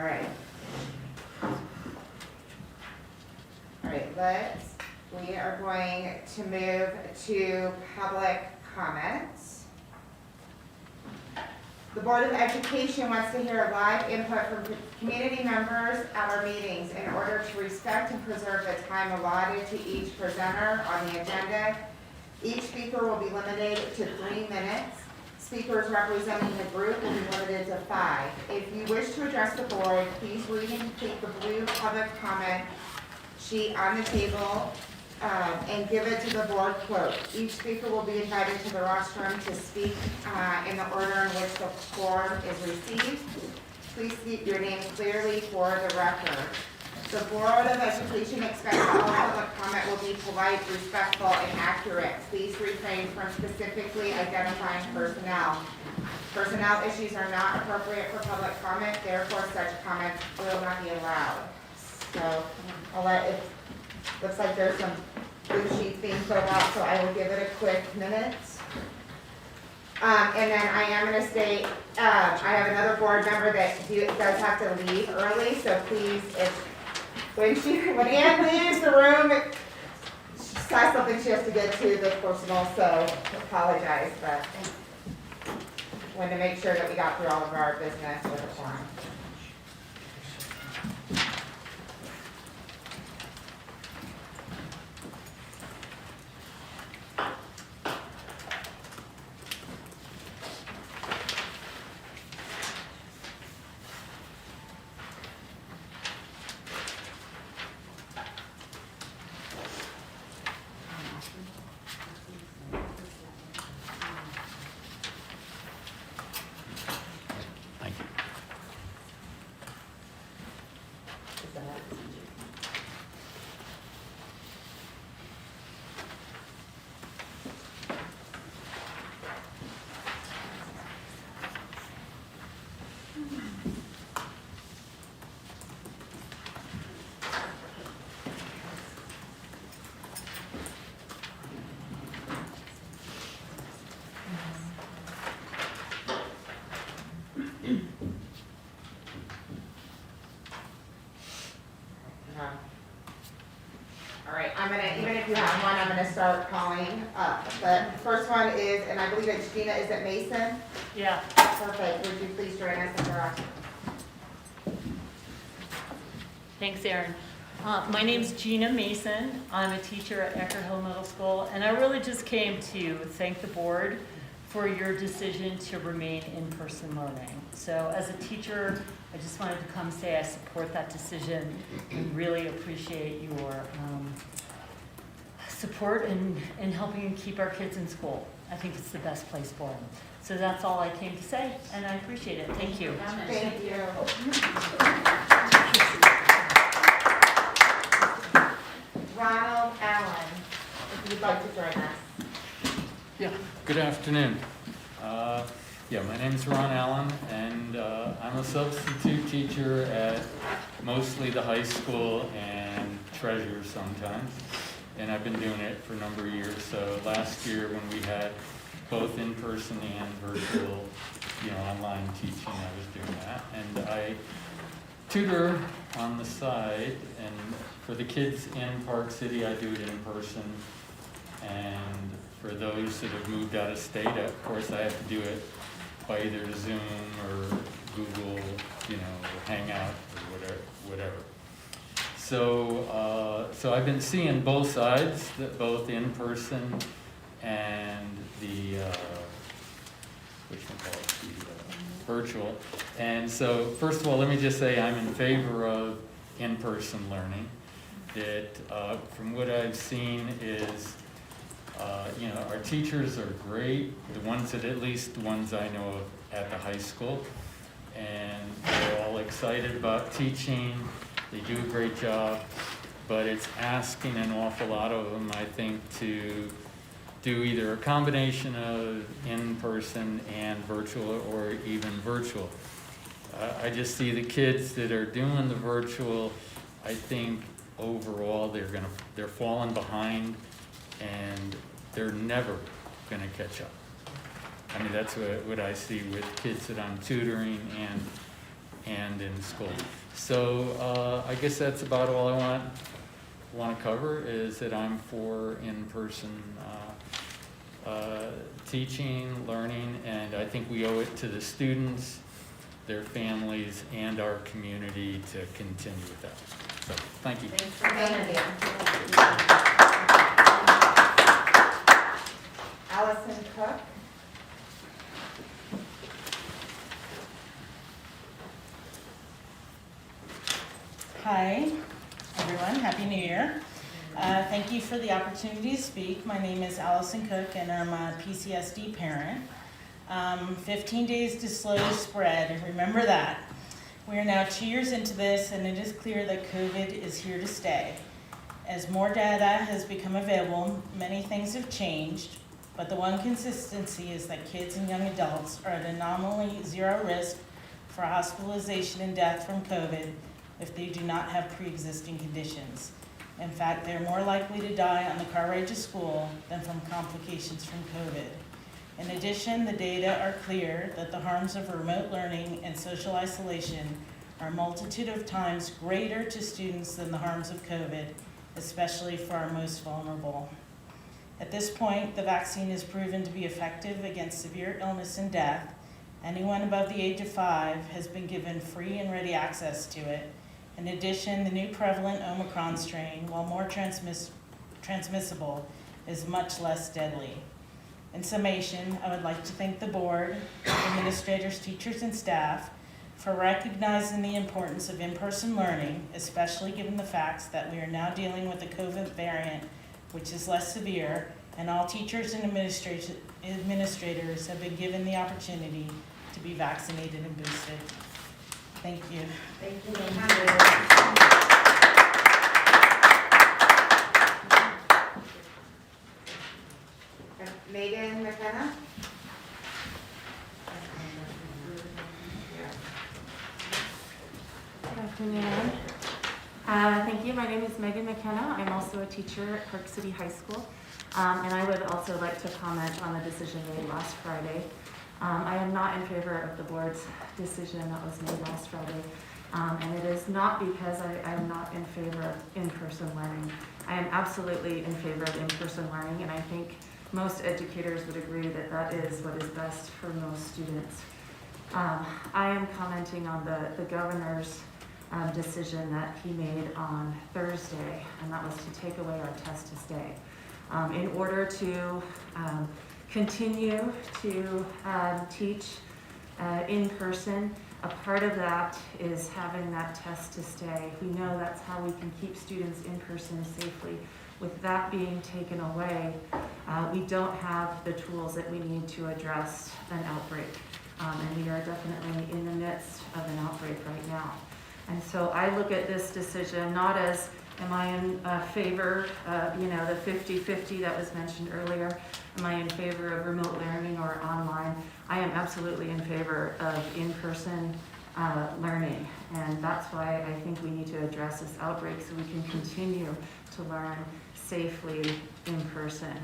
All right. All right, we are going to move to public comments. The Board of Education wants to hear live input from community members at our meetings. In order to respect and preserve the time allotted to each presenter on the agenda, each speaker will be limited to 3 minutes. Speakers representing the group will be limited to 5. If you wish to address the board, please read and complete the blue public comment sheet on the table and give it to the board clerk. Each speaker will be invited to the rostrum to speak in the order in which the form is received. Please state your name clearly for the record. The Board of Education expects all public comment will be polite, respectful, and accurate. Please refrain from specifically identifying personnel. Personnel issues are not appropriate for public comment, therefore such comments will not be allowed. So I'll let it, looks like there's some blue sheets being filled out, so I will give it a quick minute. And then I am going to state, I have another board member that does have to leave early, so please, when Ann leaves the room, she has something she has to get to that's personal, so apologize, but wanted to make sure that we got through all of our business with a forum. All right, I'm gonna, even if you have one, I'm gonna start calling up. The first one is, and I believe it's Gina, is it Mason? Yeah. Perfect, would you please join us in the Thanks, Erin. My name's Gina Mason. I'm a teacher at Eckerd Hill Middle School, and I really just came to thank the board for your decision to remain in-person learning. So as a teacher, I just wanted to come say I support that decision and really appreciate your support in helping keep our kids in school. I think it's the best place for them. So that's all I came to say, and I appreciate it. Thank you. Thank you. Ronald Allen, if you'd like to join us. Yeah, good afternoon. Yeah, my name's Ron Allen, and I'm a substitute teacher at mostly the high school and Treasure sometimes. And I've been doing it for a number of years. So last year when we had both in-person and virtual, online teaching, I was doing that. And I tutor on the side, and for the kids in Park City, I do it in person. And for those that have moved out of state, of course, I have to do it by either Zoom or Google, Hangout or whatever. So, so I've been seeing both sides, both in person and the virtual. And so, first of all, let me just say I'm in favor of in-person learning. That, from what I've seen, is our teachers are great, at least the ones I know of at the high school, and they're all excited about teaching. They do a great job, but it's asking an awful lot of them, I think, to do either a combination of in-person and virtual, or even virtual. I just see the kids that are doing the virtual, I think overall they're falling behind, and they're never gonna catch up. I mean, that's what I see with kids that I'm tutoring, and and in school. So I guess that's about all I want to cover, is that I'm for in-person teaching, learning, and I think we owe it to the students, their families, and our community to continue with that. So, thank you. Thanks for being here. Allison Cook. Hi, everyone. Happy New Year. Thank you for the opportunity to speak. My name is Allison Cook, and I'm a PCSD parent. 15 days to slow the spread. Remember that. We are now 2 years into this, and it is clear that COVID is here to stay. As more data has become available, many things have changed, but the one consistency is that kids and young adults are at a nominally zero risk for hospitalization and death from COVID if they do not have pre-existing conditions. In fact, they're more likely to die on the car ride to school than from complications from COVID. In addition, the data are clear that the harms of remote learning and social isolation are a multitude of times greater to students than the harms of COVID, especially for our most vulnerable. At this point, the vaccine is proven to be effective against severe illness and death. Anyone above the age of 5 has been given free and ready access to it. In addition, the new prevalent Omicron strain, while more transmissible, is much less deadly. In summation, I would like to thank the board, administrators, teachers, and staff for recognizing the importance of in-person learning, especially given the facts that we are now dealing with a COVID variant, which is less severe, and all teachers and administrators have been given the opportunity to be vaccinated and boosted. Thank you. Thank you. Megan McKenna. Good afternoon. Thank you. My name is Megan McKenna. I'm also a teacher at Park City High School. And I would also like to comment on the decision made last Friday. I am not in favor of the board's decision that was made last Friday. And it is not because I am not in favor of in-person learning. I am absolutely in favor of in-person learning, and I think most educators would agree that that is what is best for most students. I am commenting on the governor's decision that he made on Thursday, and that was to take away our test to stay. In order to continue to teach in person, a part of that is having that test to stay. We know that's how we can keep students in person safely. With that being taken away, we don't have the tools that we need to address an outbreak. And we are definitely in the midst of an outbreak right now. And so I look at this decision not as, am I in favor of, the 50-50 that was mentioned earlier? Am I in favor of remote learning or online? I am absolutely in favor of in-person learning. And that's why I think we need to address this outbreak so we can continue to learn safely in person.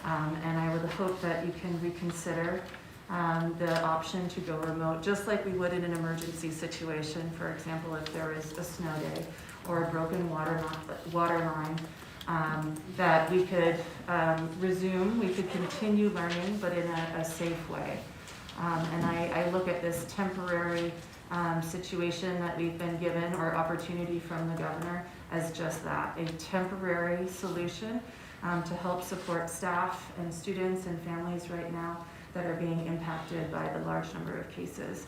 And I would hope that you can reconsider the option to go remote, just like we would in an emergency situation. For example, if there is a snow day or a broken water line, that we could resume, we could continue learning, but in a safe way. And I look at this temporary situation that we've been given, or opportunity from the governor, as just that, a temporary solution to help support staff and students and families right now that are being impacted by the large number of cases,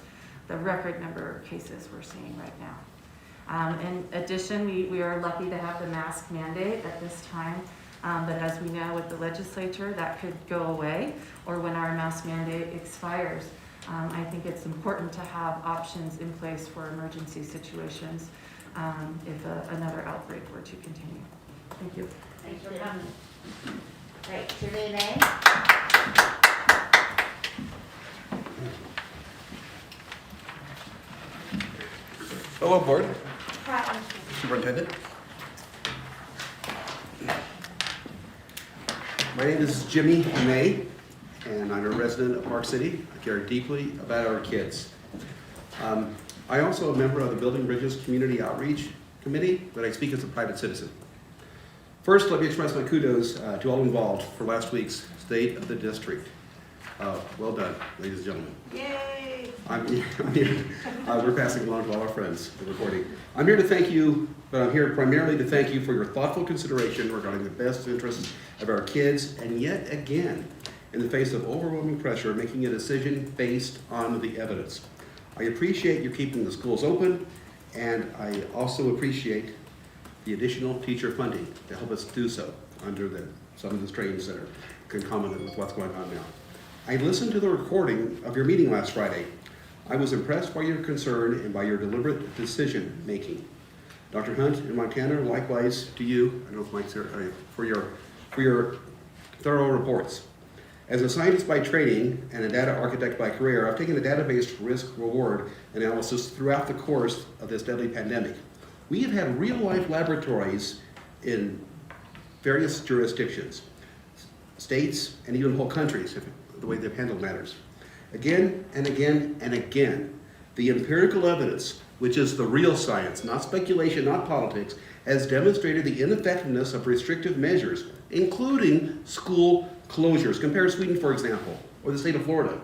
the record number of cases we're seeing right now. In addition, we are lucky to have the mask mandate at this time, but as we know with the legislature, that could go away, or when our mask mandate expires. I think it's important to have options in place for emergency situations if another outbreak were to continue. Thank you. Thanks for coming. Great, Janine A. Hello, board. Hi. Superintendent. My name is Jimmy May, and I'm a resident of Park City. I care deeply about our kids. I also a member of the Building Bridges Community Outreach Committee, but I speak as a private citizen. First, let me express my kudos to all involved for last week's State of the District. Well done, ladies and gentlemen. Yay! I'm here, we're passing along to all our friends, the recording. I'm here to thank you, but I'm here primarily to thank you for your thoughtful consideration regarding the best interests of our kids, and yet again, in the face of overwhelming pressure, making a decision based on the evidence. I appreciate you keeping the schools open, and I also appreciate the additional teacher funding to help us do so under some of the strains that are concomitant with what's going on now. I listened to the recording of your meeting last Friday. I was impressed by your concern and by your deliberate decision making. Dr. Hunt in Montana, likewise to you, I don't know if Mike's here, for your thorough reports. As a scientist by training and a data architect by career, I've taken a data-based risk-reward analysis throughout the course of this deadly pandemic. We have had real-life laboratories in various jurisdictions, states, and even whole countries, the way they've handled matters. Again and again and again, the empirical evidence, which is the real science, not speculation, not politics, has demonstrated the ineffectiveness of restrictive measures, including school closures. Compare Sweden, for example, or the state of Florida,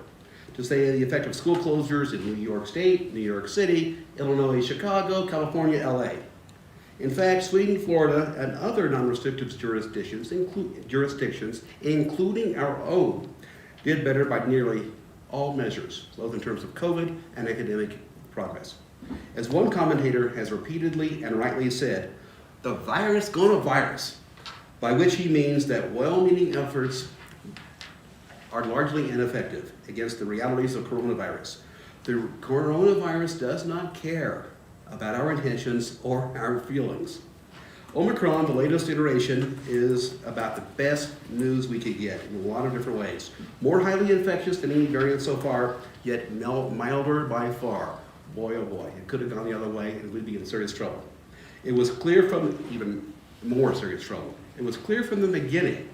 to say the effect of school closures in New York State, New York City, Illinois, Chicago, California, LA. In fact, Sweden, Florida, and other non-restrictive jurisdictions, including our own, did better by nearly all measures, both in terms of COVID and academic progress. As one commentator has repeatedly and rightly said, the virus gonna virus, by which he means that well-meaning efforts are largely ineffective against the realities of coronavirus. The coronavirus does not care about our intentions or our feelings. Omicron, the latest iteration, is about the best news we could get in a lot of different ways. More highly infectious than any variant so far, yet milder by far. Boy, oh boy, it could have gone the other way and we'd be in serious trouble. It was clear from, even more serious trouble, it was clear from the beginning,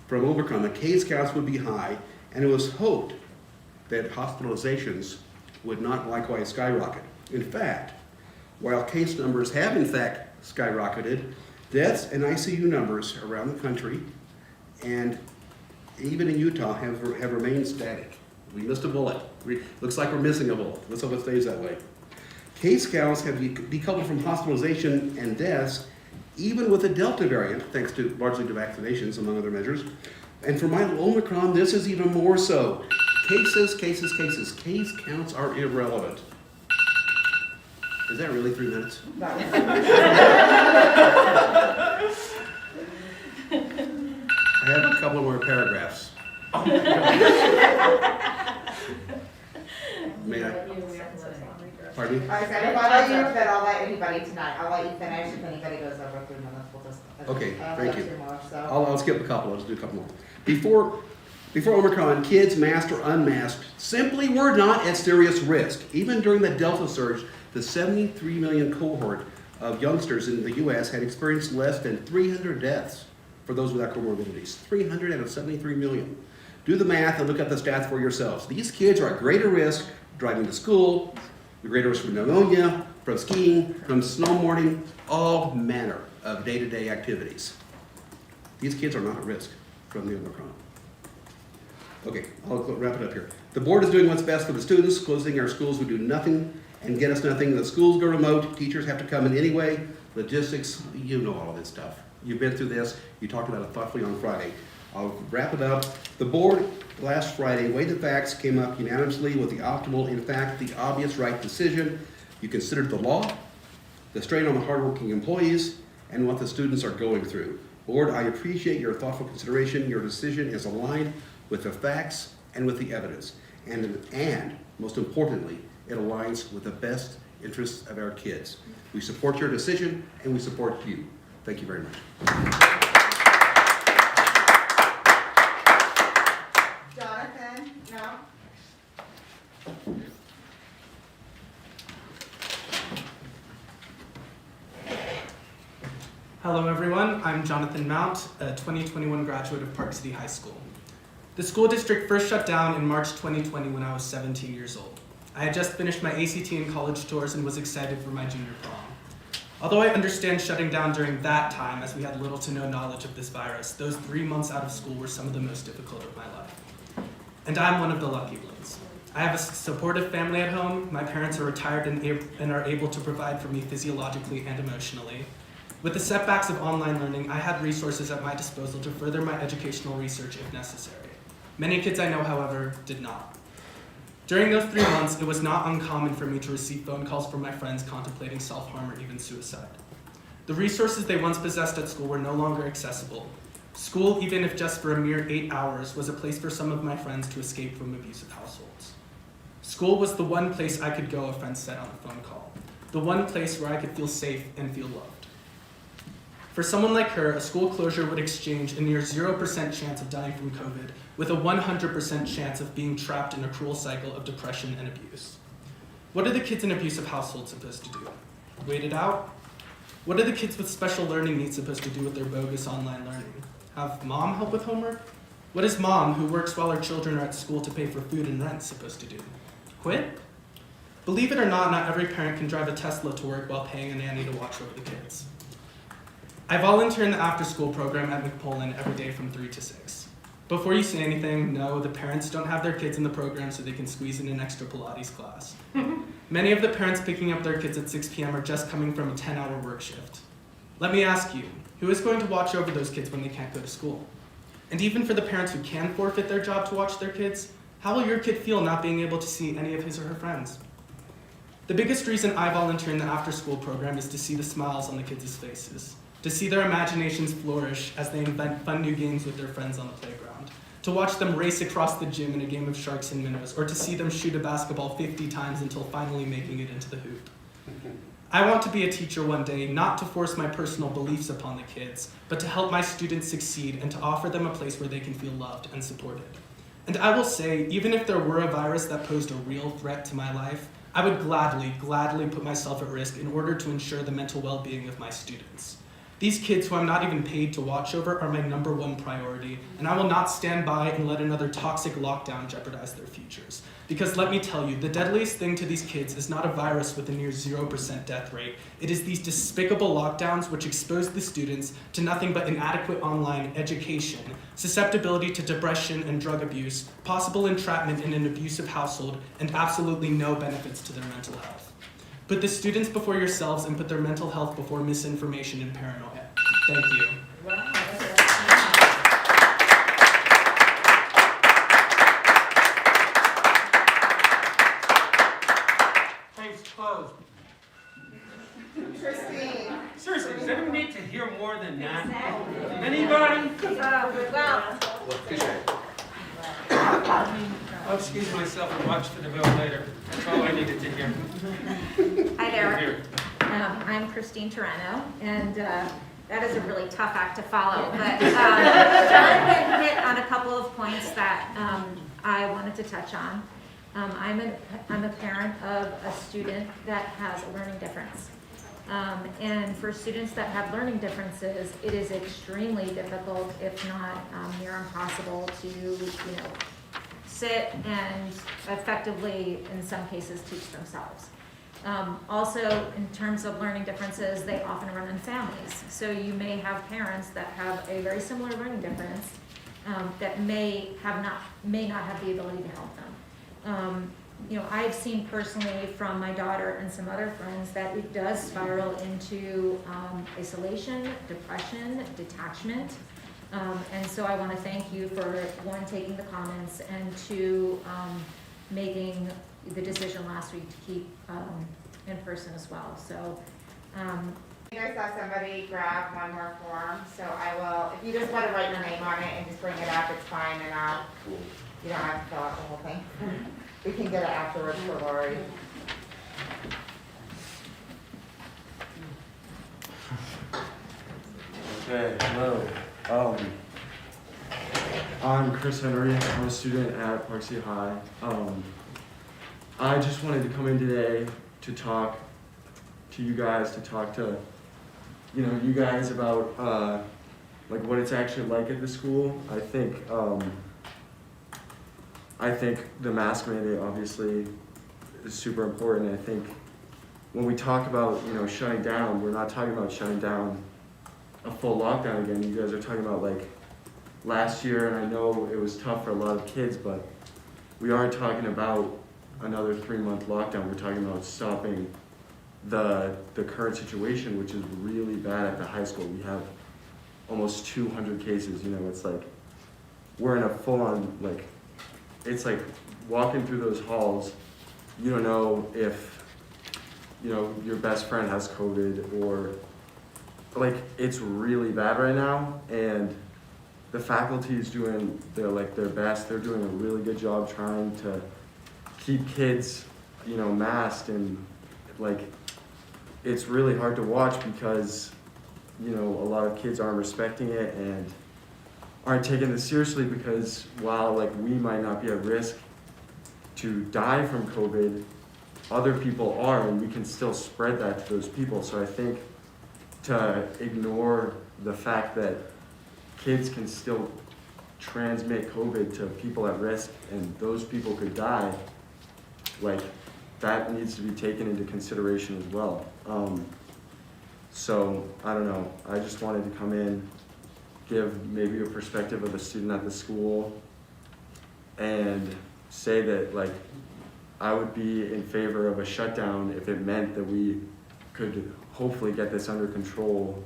from Omicron, the case counts would be high, and it was hoped that hospitalizations would not likewise skyrocket. In fact, while case numbers have in fact skyrocketed, deaths and ICU numbers around the country and even in Utah have remained static. We missed a bullet. Looks like we're missing a bullet. Let's hope it stays that way. Case counts have decoupled from hospitalization and deaths, even with the Delta variant, thanks to largely to vaccinations, among other measures. And for my Omicron, this is even more so. Cases. Case counts are irrelevant. Is that really 3 minutes? That I have a couple more paragraphs. May I? Pardon me? I said, if I let you, then I'll let anybody tonight. I'll let you finish. If anybody goes over 3 minutes, we'll just. Okay, I only thank have you. 2 more, so. I'll skip a couple. I'll just do a couple more. Before Omicron, kids, masked or unmasked, simply were not at serious risk. Even during the Delta surge, the 73 million cohort of youngsters in the U.S. had experienced less than 300 deaths for those without comorbidities. 300 out of 73 million. Do the math and look at the stats for yourselves. These kids are at greater risk driving to school, greater risk from pneumonia, from skiing, from snowboarding, all manner of day-to-day activities. These kids are not at risk from the Omicron. Okay, I'll wrap it up here. The board is doing what's best for the students. Closing our schools would do nothing and get us nothing. The schools go remote. Teachers have to come in anyway. Logistics, you know all of this stuff. You've been through this. You talked about it thoughtfully on Friday. I'll wrap it up. The board last Friday weighed the facts, came up unanimously with the optimal, in fact, the obvious right decision. You considered the law, the strain on the hardworking employees, and what the students are going through. Board, I appreciate your thoughtful consideration. Your decision is aligned with the facts and with the evidence. And most importantly, it aligns with the best interests of our kids. We support your decision and we support you. Thank you very much. Jonathan, no? Hello everyone, I'm Jonathan Mount, a 2021 graduate of Park City High School. The school district first shut down in March 2020 when I was 17 years old. I had just finished my ACT and college tours and was excited for my junior prom. Although I understand shutting down during that time, as we had little to no knowledge of this virus, those 3 months out of school were some of the most difficult of my life. And I'm one of the lucky ones. I have a supportive family at home. My parents are retired and are able to provide for me physiologically and emotionally. With the setbacks of online learning, I had resources at my disposal to further my educational research if necessary. Many kids I know, however, did not. During those 3 months, it was not uncommon for me to receive phone calls from my friends contemplating self-harm or even suicide. The resources they once possessed at school were no longer accessible. School, even if just for a mere 8 hours, was a place for some of my friends to escape from abusive households. School was the one place I could go, a friend said on a phone call. The one place where I could feel safe and feel loved. For someone like her, a school closure would exchange a near 0% chance of dying from COVID with a 100% chance of being trapped in a cruel cycle of depression and abuse. What are the kids in abusive households supposed to do? Wait it out? What are the kids with special learning needs supposed to do with their bogus online learning? Have mom help with homework? What is mom, who works while her children are at school to pay for food and rent, supposed to do? Quit? Believe it or not every parent can drive a Tesla to work while paying a nanny to watch over the kids. I volunteer in the after-school program at McPolin every day from 3 to 6. Before you say anything, no, the parents don't have their kids in the program so they can squeeze in an extra Pilates class. Many of the parents picking up their kids at 6 p.m. are just coming from a 10-hour work shift. Let me ask you, who is going to watch over those kids when they can't go to school? And even for the parents who can forfeit their job to watch their kids, how will your kid feel not being able to see any of his or her friends? The biggest reason I volunteer in the after-school program is to see the smiles on the kids' faces, to see their imaginations flourish as they invent fun new games with their friends on the playground, to watch them race across the gym in a game of sharks and minnows, or to see them shoot a basketball 50 times until finally making it into the hoop. I want to be a teacher one day, not to force my personal beliefs upon the kids, but to help my students succeed and to offer them a place where they can feel loved and supported. And I will say, even if there were a virus that posed a real threat to my life, I would gladly put myself at risk in order to ensure the mental well-being of my students. These kids who I'm not even paid to watch over are my #1 priority, and I will not stand by and let another toxic lockdown jeopardize their futures. Because let me tell you, the deadliest thing to these kids is not a virus with a near 0% death rate. It is these despicable lockdowns which expose the students to nothing but inadequate online education, susceptibility to depression and drug abuse, possible entrapment in an abusive household, and absolutely no benefits to their mental health. Put the students before yourselves and put their mental health before misinformation and paranoia. Thank you. Thanks, closed. Christine. Seriously, does anyone need to hear more than that? Anybody? I'll excuse myself and watch the debate later. That's all I needed to hear. Hi there. Here. I'm Christine Turano, and that is a really tough act to follow. But Jonathan hit on a couple of points that I wanted to touch on. I'm a parent of a student that has a learning difference. And for students that have learning differences, it is extremely difficult, if not near impossible, to sit and effectively, in some cases, teach themselves. Also, in terms of learning differences, they often run in families. So you may have parents that have a very similar learning difference that may not have the ability to help them. I've seen personally from my daughter and some other friends that it does spiral into isolation, depression, detachment. And so I want to thank you for, one, taking the comments, and two, making the decision last week to keep in person as well. So, You guys saw somebody grab one more form, so I will, if you just want to write your name on it and just bring it up, it's fine, and you don't have to fill out the whole thing. We can get it afterwards for Lori. Okay, hello. I'm Chris Henry. I'm a student at Park City High. I just wanted to come in today to talk to you guys, you guys about like what it's actually like at the school. I think the mask mandate obviously is super important. I think when we talk about, you know, shutting down, we're not talking about shutting down a full lockdown again. You guys are talking about like last year, and I know it was tough for a lot of kids, but we aren't talking about another 3-month lockdown. We're talking about stopping the current situation, which is really bad at the high school. We have almost 200 cases. You know, it's like we're in a full-on, like, it's like walking through those halls, you don't know if, you know, your best friend has COVID, or like, it's really bad right now. And the faculty is doing their best. They're doing a really good job trying to keep kids, you know, masked, and like, it's really hard to watch because, you know, a lot of kids aren't respecting it and aren't taking this seriously, because while like we might not be at risk to die from COVID, other people are, and we can still spread that to those people. So I think to ignore the fact that kids can still transmit COVID to people at risk and those people could die, like, that needs to be taken into consideration as well. So I don't know, I just wanted to come in, give maybe a perspective of a student at the school, and say that, like, I would be in favor of a shutdown if it meant that we could hopefully get this under control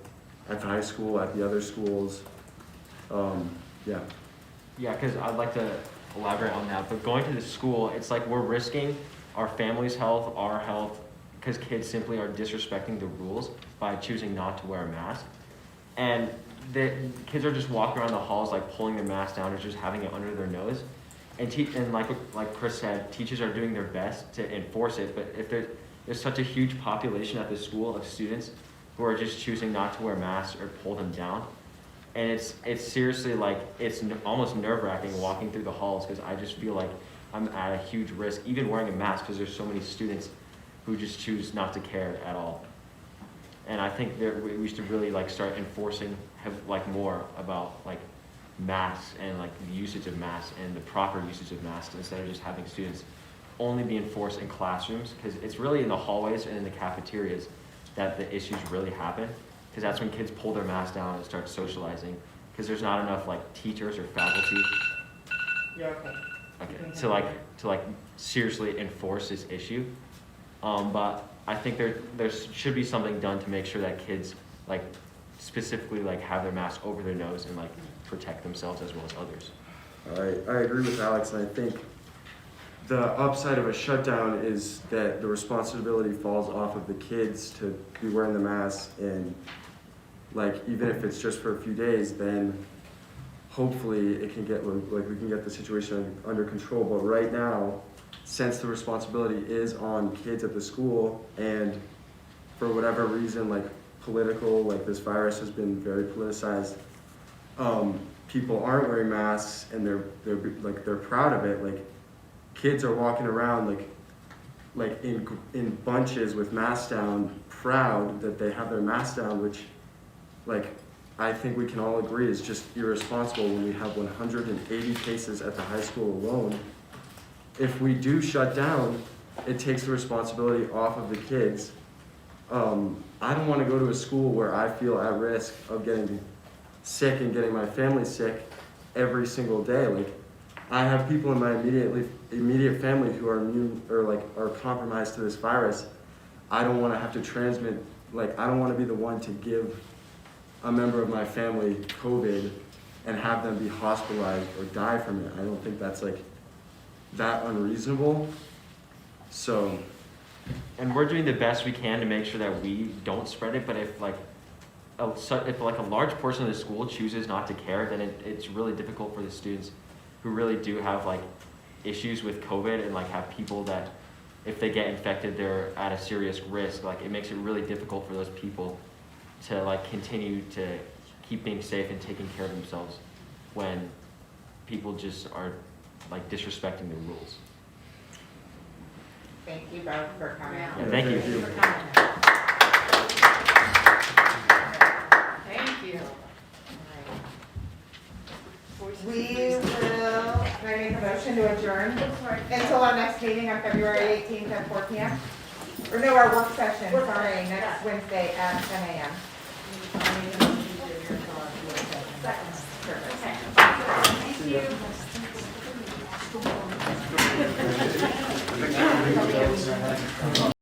at the high school, at the other schools. Yeah. Yeah, because I'd like to elaborate on that, but going to the school, it's like we're risking our family's health, our health, because kids simply are disrespecting the rules by choosing not to wear a mask. And the kids are just walking around the halls like pulling their mask down or just having it under their nose. And like Chris said, teachers are doing their best to enforce it, but if there's such a huge population at the school of students who are just choosing not to wear masks or pull them down, and it's seriously like, it's almost nerve-wracking walking through the halls, because I just feel like I'm at a huge risk, even wearing a mask, because there's so many students who just choose not to care at all. And I think that we should really like start enforcing more about like masks and like the usage of masks and the proper usage of masks, instead of just having students only be enforced in classrooms, because it's really in the hallways and in the cafeterias that the issues really happen, because that's when kids pull their masks down and start socializing, because there's not enough like teachers or faculty. You're okay. Okay, to like seriously enforce this issue. But I think there should be something done to make sure that kids like specifically like have their mask over their nose and like protect themselves as well as others. I agree with Alex, and I think the upside of a shutdown is that the responsibility falls off of the kids to be wearing the mask, and like, even if it's just for a few days, then hopefully it can get, like, we can get the situation under control. But right now, since the responsibility is on kids at the school, and for whatever reason, like political, like this virus has been very politicized, people aren't wearing masks, and they're proud of it. Like, kids are walking around like in bunches with masks down, proud that they have their masks down, which, like, I think we can all agree is just irresponsible when we have 180 cases at the high school alone. If we do shut down, it takes the responsibility off of the kids. I don't want to go to a school where I feel at risk of getting sick and getting my family sick every single day. Like, I have people in my immediate family who are immune or like are compromised to this virus. I don't want to have to transmit, like, I don't want to be the one to give a member of my family COVID and have them be hospitalized or die from it. I don't think that's like that unreasonable. So, and we're doing the best we can to make sure that we don't spread it, but if a large portion of the school chooses not to care, then it's really difficult for the students who really do have like issues with COVID and like have people that if they get infected, they're at a serious risk. Like, it makes it really difficult for those people to like continue to keep being safe and taking care of themselves when people just are like disrespecting the rules. Thank you both for coming. Yeah, thank you. Thank you. We will, can I I make a motion to adjourn until our next meeting on February 18th at 4 p.m.? Or no, our work session, sorry, next Wednesday at 10 a.m. Thank you.